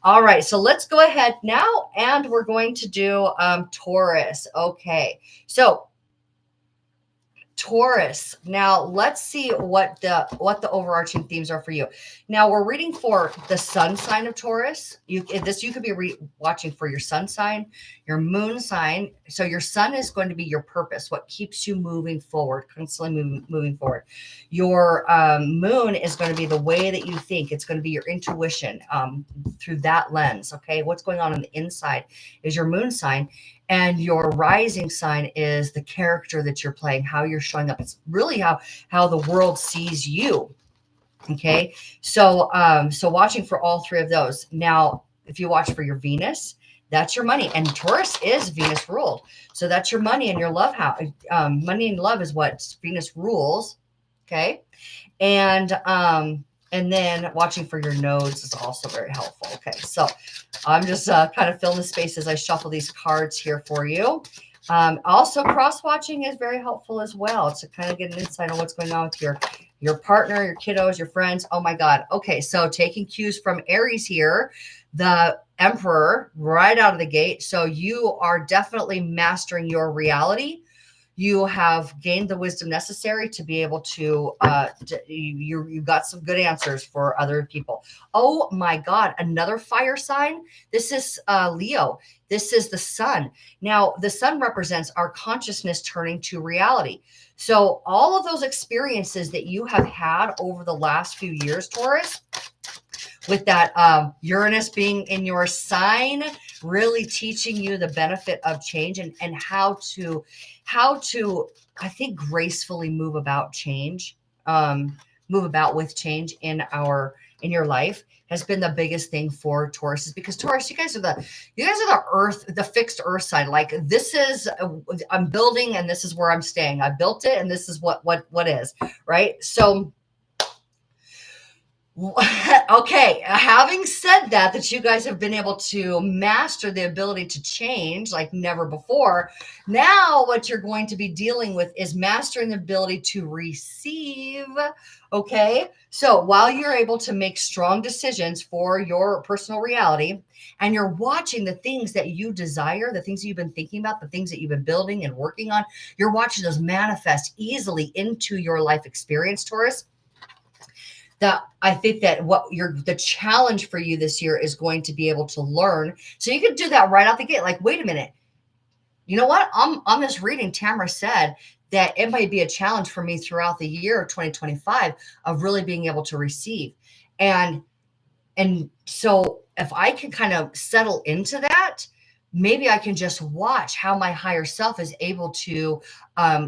All right, so let's go ahead now, and we're going to do Taurus. Okay, so Taurus. Now let's see what the overarching themes are for you. Now we're reading for the sun sign of Taurus. You could be watching for your sun sign, your moon sign. So your sun is going to be your purpose, what keeps you moving forward, constantly moving forward. Your moon is going to be the way that you think. It's going to be your intuition through that lens. Okay, what's going on the inside is your moon sign, and your rising sign is the character that you're playing, how you're showing up. It's really how the world sees you. Okay, so watching for all three of those. Now if you watch for your Venus, that's your money, and Taurus is Venus ruled, so that's your money and your love house. Money and love is what Venus rules. Okay, and then watching for your nodes is also very helpful. Okay, so I'm just kind of filling the space as I shuffle these cards here for you. Also, cross-watching is very helpful as well to kind of get an insight on what's going on with your partner, your kiddos, your friends. Oh my God. Okay, so taking cues from Aries here, the Emperor right out of the gate. So you are definitely mastering your reality. You have gained the wisdom necessary to be able to, you got some good answers for other people. Oh my God, another fire sign. This is Leo. This is the sun. Now, the sun represents our consciousness turning to reality. So all of those experiences that you have had over the last few years, Taurus, with that Uranus being in your sign, really teaching you the benefit of change and how to, I think, gracefully move about change, move about with change in your life has been the biggest thing for Taurus, is because Taurus, you guys are the earth, the fixed earth side. Like, this is, I'm building and this is where I'm staying. I built it and this is what is, right? So, okay, having said that you guys have been able to master the ability to change like never before. Now what you're going to be dealing with is mastering the ability to receive. Okay, so while you're able to make strong decisions for your personal reality, and you're watching the things that you desire, the things that you've been thinking about, the things that you've been building and working on, you're watching those manifest easily into your life experience, Taurus. That I think that the challenge for you this year is going to be able to learn. So you can do that right out the gate. Like, wait a minute, you know what? On this reading, Tamra said that it might be a challenge for me throughout the year of 2025 of really being able to receive. And so if I can kind of settle into that, maybe I can just watch how my higher self is able to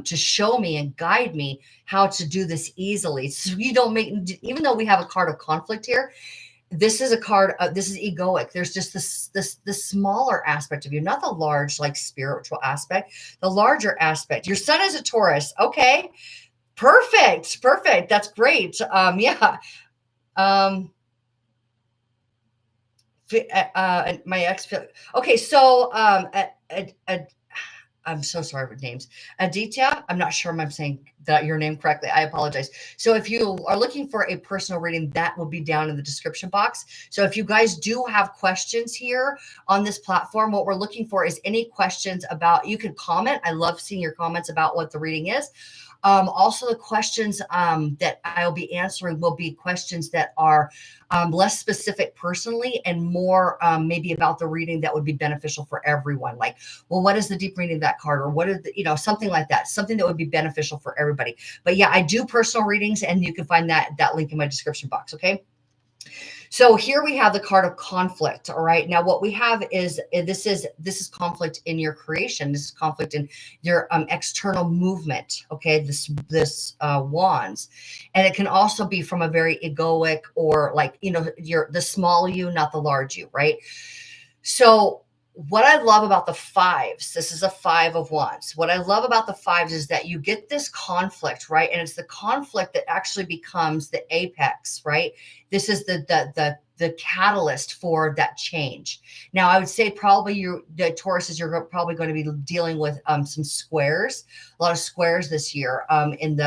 show me and guide me how to do this easily. So you don't make, even though we have a card of conflict here, this is a card of, this is egoic. There's just this smaller aspect of you, not the large, like, spiritual aspect, the larger aspect. Your sun is a Taurus. Okay, perfect. That's great. Yeah. My ex. Okay, so I'm so sorry with names. Aditya, I'm not sure if I'm saying your name correctly. I apologize. So if you are looking for a personal reading, that will be down in the description box. So if you guys do have questions here on this platform, what we're looking for is any questions about, you can comment. I love seeing your comments about what the reading is. Also, the questions that I'll be answering will be questions that are less specific personally and more maybe about the reading that would be beneficial for everyone. Like, well, what is the deep meaning of that card? Or what is something like that, something that would be beneficial for everybody. But yeah, I do personal readings, and you can find that link in my description box. Okay. So here we have the card of conflict. All right. Now what we have is this is conflict in your creation. This is conflict in your external movement. Okay. This wands, and it can also be from a very egoic, or like, you're the small you, not the large you. Right. So what I love about the fives, this is a 5 of wands. What I love about the fives is that you get this conflict, right? And it's the conflict that actually becomes the apex, right? This is the catalyst for that change. Now, I would say probably the Tauruses, you're probably going to be dealing with some squares, a lot of squares this year in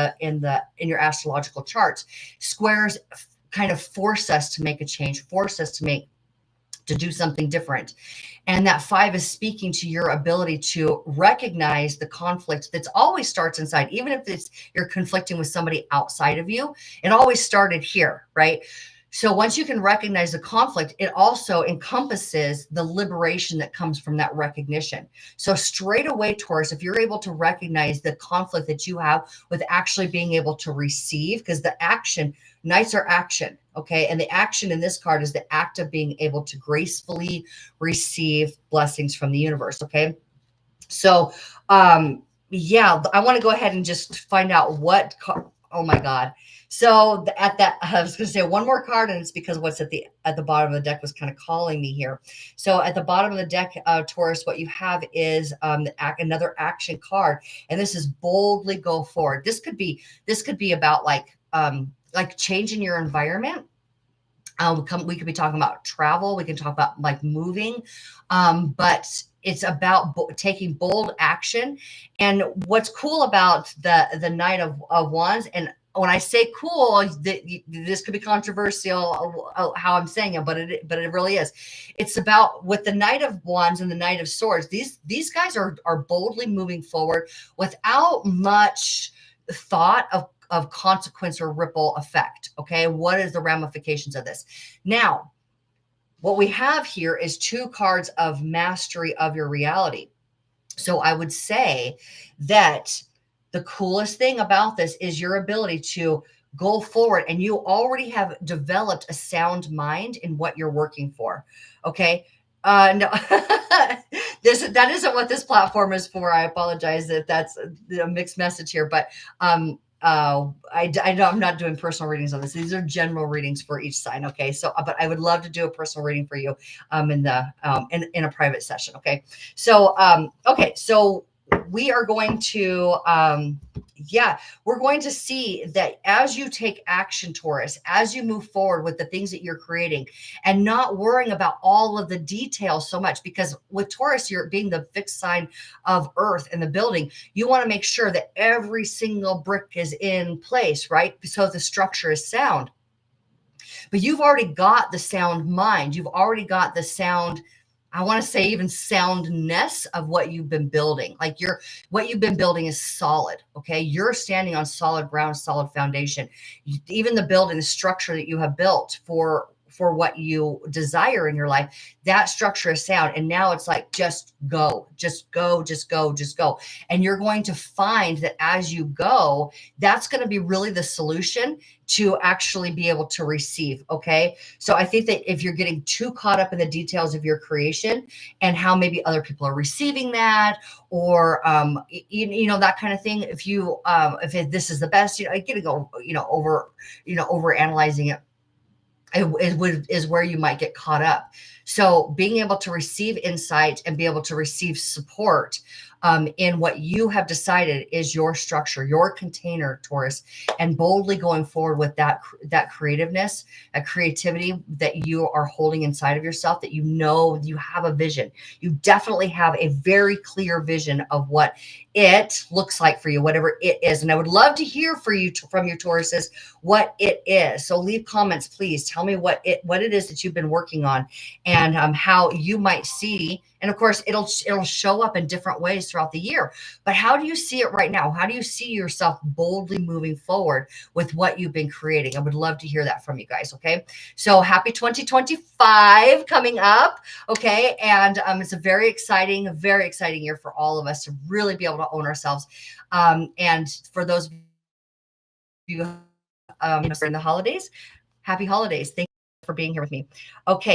your astrological charts. Squares kind of force us to make a change, force us to to do something different. And that 5 is speaking to your ability to recognize the conflict that's always starts inside, even if it's you're conflicting with somebody outside of you. It always started here, right? So once you can recognize the conflict, it also encompasses the liberation that comes from that recognition. So straight away, Taurus, if you're able to recognize the conflict that you have with actually being able to receive, because the action, knights are action, okay? And the action in this card is the act of being able to gracefully receive blessings from the universe, okay? So, yeah, I want to go ahead and just find out what, oh my God. So at that, I was going to say one more card, and it's because what's at the bottom of the deck was kind of calling me here. So at the bottom of the deck, Taurus, what you have is another action card, and this is boldly go forward. This could be about like changing your environment. We could be talking about travel. We can talk about like moving, but it's about taking bold action. And what's cool about the Knight of Wands, and when I say cool, this could be controversial how I'm saying it, but it really is. It's about with the Knight of Wands and the Knight of Swords. These guys are boldly moving forward without much thought of consequence or ripple effect. Okay, what is the ramifications of this? Now, what we have here is 2 cards of mastery of your reality. So I would say that the coolest thing about this is your ability to go forward, and you already have developed a sound mind in what you're working for. Okay. No, that isn't what this platform is for. I apologize if that's a mixed message here, but I know I'm not doing personal readings on this. These are general readings for each sign. Okay. So, but I would love to do a personal reading for you, in a private session. Okay. So, okay. So we are going to, we're going to see that as you take action, Taurus, as you move forward with the things that you're creating and not worrying about all of the details so much, because with Taurus, you're being the fixed sign of earth in the building. You want to make sure that every single brick is in place, right? So the structure is sound. But you've already got the sound mind. You've already got the sound, I want to say even soundness of what you've been building. Like what you've been building is solid. Okay. You're standing on solid ground, solid foundation. Even the building, the structure that you have built for what you desire in your life, that structure is sound. And now it's like, just go, just go, just go, just go. And you're going to find that as you go, that's going to be really the solution to actually be able to receive. Okay. So I think that if you're getting too caught up in the details of your creation and how maybe other people are receiving that, or, that kind of thing, if this is the best, I get to go, over analyzing it is where you might get caught up. So being able to receive insight and be able to receive support in what you have decided is your structure, your container, Taurus, and boldly going forward with that creativeness, that creativity that you are holding inside of yourself, that you have a vision. You definitely have a very clear vision of what it looks like for you, whatever it is. And I would love to hear from you, Tauruses, what it is. So leave comments, please. Tell me what it is that you've been working on, and how you might see. And of course, it'll show up in different ways throughout the year. But how do you see it right now? How do you see yourself boldly moving forward with what you've been creating? I would love to hear that from you guys. Okay. So happy 2025 coming up. Okay. And it's a very exciting year for all of us to really be able to own ourselves. And for those of you during the holidays, happy holidays. Thank you for being here with me. Okay.